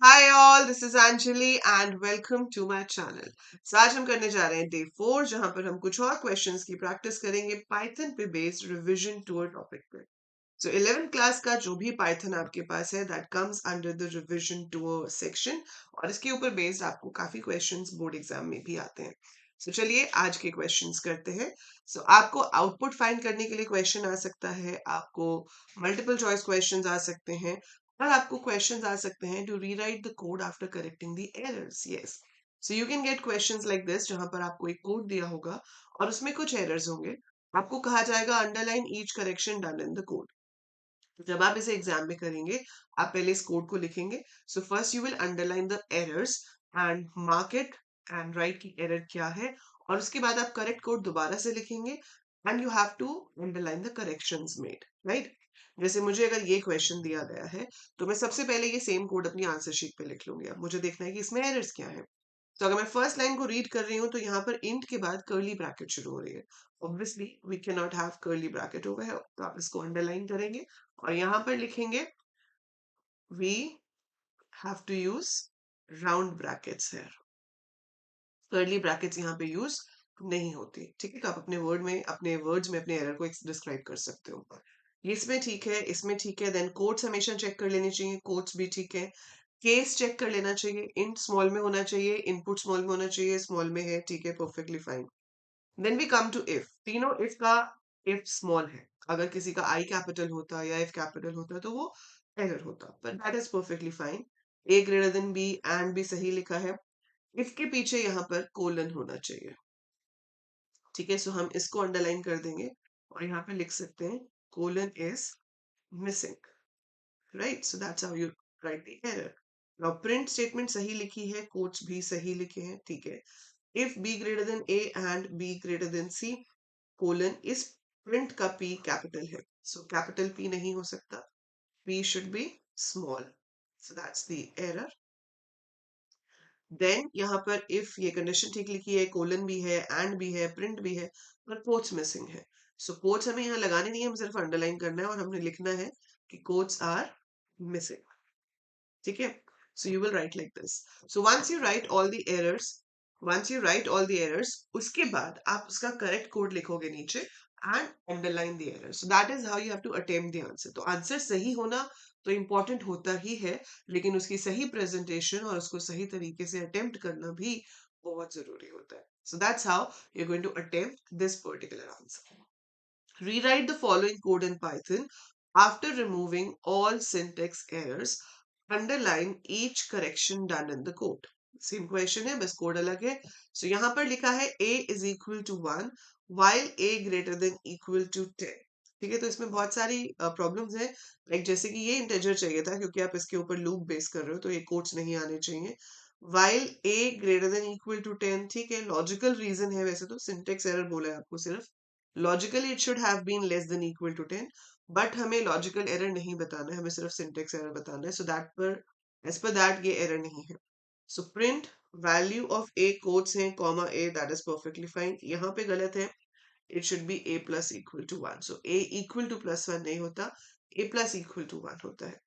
Hi all, this is Anjali and welcome to my channel. आज हम करने जा रहे हैं डे 4, जहां पर हम कुछ और क्वेश्चंस की प्रैक्टिस करेंगे पाइथन पे based revision tour topic पे। सो 11th क्लास का जो भी पाइथन आपके पास है that comes under the revision tour section, और इसके ऊपर बेस्ड आपको काफी क्वेश्चंस बोर्ड एग्जाम में भी आते हैं। सो चलिए आज के क्वेश्चंस करते हैं। आपको आउटपुट फाइंड करने के लिए क्वेश्चन आ सकता है, आपको मल्टीपल चॉइस क्वेश्चंस आ सकते हैं, और आपको क्वेश्चंस आ सकते हैं to rewrite the code after correcting the errors. Yes, so you can get questions like this, जहां पर आपको एक कोड दिया होगा और उसमें कुछ एरर्स होंगे। आपको कहा जाएगा underline each correction done in the code. जब आप इसे एग्जाम में करेंगे, आप पहले इस कोड को लिखेंगे। So first you will underline the errors and mark it and right की एरर क्या है, और उसके बाद आप करेक्ट कोड दोबारा से लिखेंगे and you have to underline the corrections made, right. जैसे मुझे अगर ये क्वेश्चन दिया गया है, तो मैं सबसे पहले ये सेम कोड अपनी आंसर शीट पे लिख लूंगी। अब मुझे देखना है कि इसमें एरर्स क्या है। तो अगर मैं फर्स्ट लाइन को रीड कर रही हूँ, तो यहाँ पर इंट के बाद कर्ली ब्रैकेट शुरू हो रही है। Obviously we can not have curly bracket over here, तो आप इसको अंडरलाइन करेंगे और यहाँ पर लिखेंगे we have to use round brackets है। कर्ली ब्रैकेट्स यहाँ पे यूज नहीं होती, ठीक है। तो आप अपने अपने वर्ड्स में अपने एरर को डिस्क्राइब कर सकते हो। इसमें ठीक है, इसमें ठीक है। देन कोट्स हमेशा चेक कर लेनी चाहिए, कोट्स भी ठीक है। केस चेक कर लेना चाहिए, इंट स्मॉल में होना चाहिए, इनपुट स्मॉल में होना चाहिए, स्मॉल में है, ठीक है, perfectly fine. Then we come to if. तीनों इफ का इफ स्मॉल है। अगर किसी का आई कैपिटल होता या इफ कैपिटल होता तो वो एरर होता, but that is perfectly fine. A greater than B and B सही लिखा है। इफ के पीछे यहाँ पर कोलन होना चाहिए, ठीक है। सो हम इसको अंडरलाइन कर देंगे और यहाँ पे लिख सकते हैं colon is missing, right. So that's how you right the error. Now print statement सही लिखी है, कोट्स भी सही लिखे हैं, ठीक है। If B greater than A and B greater than C, colon, इस प्रिंट का पी कैपिटल है, सो कैपिटल पी नहीं हो सकता, P should be small, so that's the error. Then यहाँ पर इफ ये कंडीशन ठीक लिखी है, कोलन भी है, एंड भी है, प्रिंट भी है, पर कोट्स मिसिंग है। सो कोट्स हमें यहाँ लगाने नहीं है, हमें सिर्फ अंडरलाइन करना है और हमने लिखना है कि कोट्स आर मिसिंग, ठीक है। So you will write like this. So once you write all the errors, उसके बाद आप उसका करेक्ट कोड लिखोगे नीचे and underline the error. So that is how you have to attempt the answer. तो answer सही होना तो इम्पोर्टेंट होता ही है, लेकिन उसकी सही प्रेजेंटेशन और उसको सही तरीके से अटेम्प्ट करना भी बहुत जरूरी होता है। So that's how you are going to attempt this particular answer. Rewrite the following code in Python. After removing all syntax errors, underline each correction done in the code. Same question है, बस code अलग है। सो यहाँ पर लिखा है a is equal to 1 while a greater than equal to 10। ठीक है, तो इसमें बहुत सारी प्रॉब्लम्स हैं। लाइक जैसे कि ये इंटेजर चाहिए था, क्योंकि आप इसके ऊपर लूप बेस कर रहे हो, तो ये कोड्स नहीं आने चाहिए। while a greater than equal to 10, ठीक है, लॉजिकल रीजन है। वैसे तो सिंटेक्स एरर बोला है आपको सिर्फ, logically it should have been less than equal to 10, but हमें लॉजिकल एरर नहीं बताना है, हमें सिर्फ सिंटेक्स एरर बताना है। सो दैट पर एज पर दैट ये एरर नहीं है। So print value of A, quotes हैं, comma A, that is perfectly fine. यहाँ पे गलत है, it should be A plus equal to 1। So A equal to plus 1 नहीं होता, ए प्लस इक्वल टू 1 होता है।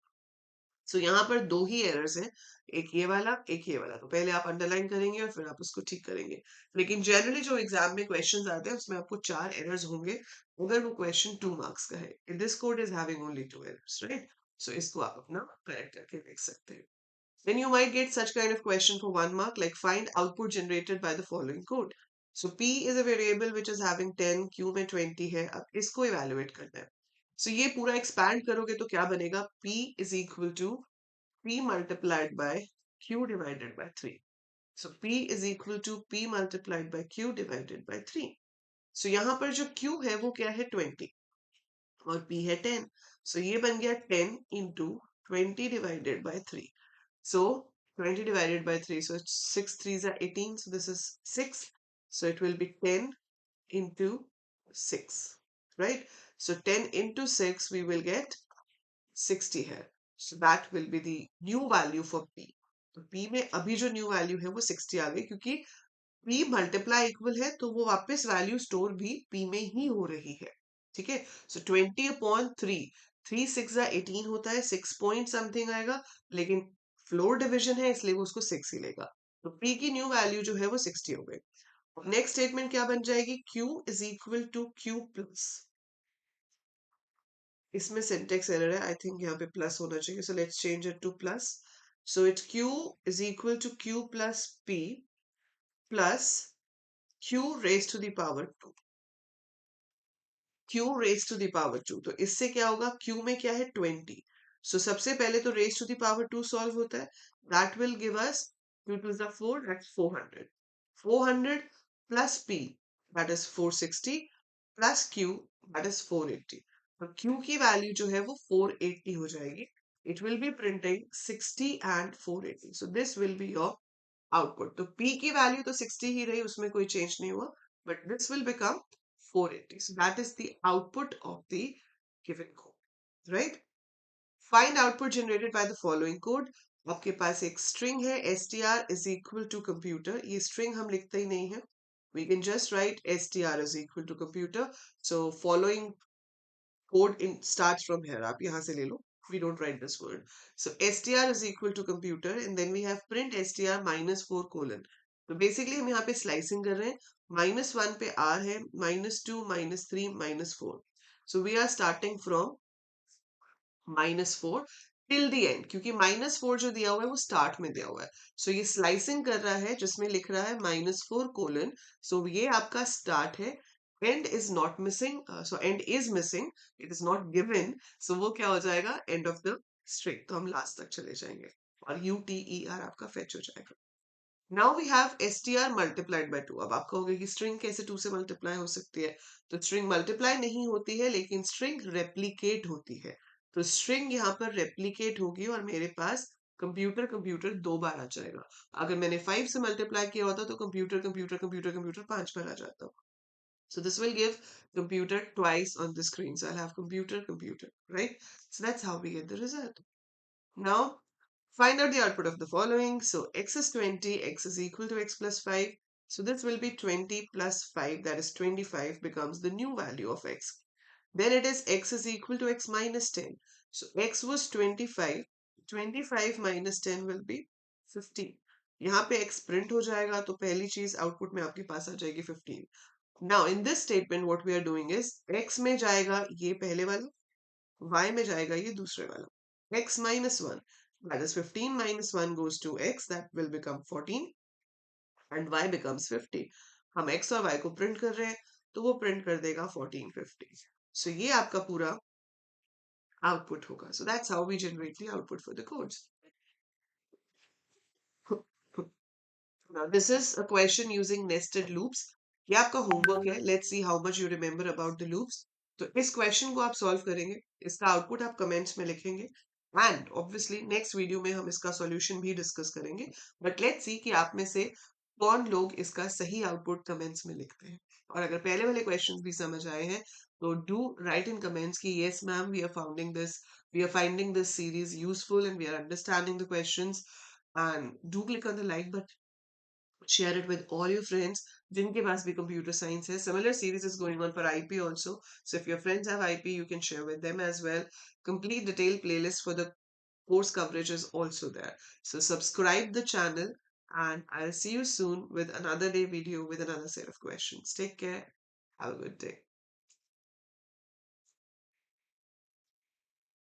सो यहाँ पर दो ही एरर्स हैं, एक ये वाला, एक ये वाला। तो पहले आप अंडरलाइन करेंगे और फिर आप उसको ठीक करेंगे। लेकिन जनरली जो एग्जाम में क्वेश्चंस आते हैं, उसमें आपको 4 एरर्स होंगे, अगर वो क्वेश्चन 2 मार्क्स का है। This code is having only 2 errors, right. So इसको आप अपना करेक्ट करके देख सकते हैं। Then you might get such kind of question for 1 mark, like find output generated by the following code. So P is a variable which is having 10, Q में 20 है, अब इसको evaluate करना है। So ये पूरा expand करोगे तो क्या बनेगा? P is equal to P multiplied by Q divided by 3. So P is equal to P multiplied by Q divided by 3. So यहाँ पर जो Q है वो क्या है? 20 और P है 10. So ये बन गया 10 into 20 divided by 3. So 20 divided by 3. So it's 6 threes are 18. So this is 6. So it will be 10 into 6. Right? So 10 into 6 we will get 60 here. So that will be the new value for P. तो P में अभी जो new value है वो 60 आ गई, क्योंकि P multiply equal है, तो वो वापस वैल्यू स्टोर भी P में ही हो रही है। ठीक है, सो 20 अपॉन 3, 3 6 18 होता है, 6 पॉइंट समथिंग आएगा, लेकिन फ्लोर डिवीजन है इसलिए वो उसको 6 ही लेगा। तो p की न्यू वैल्यू जो है वो 60 हो गई। नेक्स्ट स्टेटमेंट क्या बन जाएगी, q is equal to q plus, इसमें सिंटेक्स एरर है, आई थिंक यहाँ पे प्लस होना चाहिए, so let's change it to plus. So it's q is equal to q plus p plus q raise to the power 2, q raise to the power 2। तो इससे क्या होगा, q में क्या है 20, सो सबसे पहले तो raise to the power 2 solve होता है, that will give us 2 to the 4, that's 400, 400 plus p that is 460 plus q that is 480। तो q की वैल्यू जो है वो 480 हो जाएगी। It will be printing 60 and 480, so this will be your output. तो p की वैल्यू तो 60 ही रही, उसमें कोई चेंज नहीं हुआ, but this will become 480, so that is the output of the given code, right? Find output generated by the following code। आपके पास एक string है str is equal to computer, ये string हम लिखते ही नहीं है, we can just write str is equal to computer। So following code in starts from here, आप यहाँ से ले लो, we don't write this word। So str is equal to computer and then we have print str minus 4 colon। तो basically हम यहाँ पे slicing कर रहे हैं, -1 पे r है, -2 -3 -4, so we are starting from -4 till the end, क्योंकि -4 जो दिया हुआ है वो स्टार्ट में दिया हुआ है, सो ये स्लाइसिंग कर रहा है जिसमें लिख रहा है -4 कोलन, सो ये आपका स्टार्ट है। End is not missing, so end is missing, it is not given, so वो क्या हो जाएगा, एंड ऑफ द स्ट्रिंग, तो हम लास्ट तक चले जाएंगे और UTER आपका फेच हो जाएगा। Now we have str multiplied by 2। अब आप कहोगे कि स्ट्रिंग कैसे 2 से मल्टीप्लाई हो सकती है, तो स्ट्रिंग मल्टीप्लाई नहीं होती है लेकिन स्ट्रिंग रेप्लीकेट होती है। तो स्ट्रिंग यहाँ पर रेप्लीकेट होगी और मेरे पास कंप्यूटर कंप्यूटर 2 बार आ जाएगा। अगर मैंने 5 से मल्टीप्लाई किया होता तो कंप्यूटर कंप्यूटर कंप्यूटर कंप्यूटर 5 बार आ जाता। So this will give computer twice on the screen, so I'll have computer computer, right? So that's how we get the result. Now, find out the output of the following. So x is 20, x is equal to x plus 5. So this will be 20 plus 5, that is 25, becomes the new value of x. Then it is x is equal to x minus 10. So x was 25, 25 minus 10 will be 15. यहाँ पे x print हो जाएगा, तो पहली चीज output में आपके पास आ जाएगी 15. Now in this statement what we are doing is x में जाएगा ये पहले वाला, y में जाएगा ये दूसरे वाला, x minus 1, that is 15 minus 1 goes to x, that will become 14 and y becomes 50। हम x और y को प्रिंट कर रहे हैं तो वो प्रिंट कर देगा 14 50। सो ये आपका पूरा आउटपुट होगा। So that's how we generate the output for the codes. Now this is a question using nested loops। ये आपका होमवर्क है, let's see how much you remember about the loops. तो इस क्वेश्चन को आप सॉल्व करेंगे, इसका आउटपुट आप कमेंट्स में लिखेंगे एंड ऑब्वियसली नेक्स्ट वीडियो में हम इसका सॉल्यूशन भी डिस्कस करेंगे। बट लेट्स सी कि आप में से कौन लोग इसका सही आउटपुट कमेंट्स में लिखते हैं। और अगर पहले वाले क्वेश्चंस भी समझ आए हैं तो डू राइट इन कमेंट्स कि yes ma'am we are finding this series useful and we are understanding the questions. And do click on the like button, share it with all your friends जिनके पास भी computer science है। Similar series is going on for IP also, so if your friends have IP you can share with them as well। Complete detailed playlist for the course coverage is also there, so subscribe the channel and I'll see you soon with another day video with another set of questions। Take care, have a good day।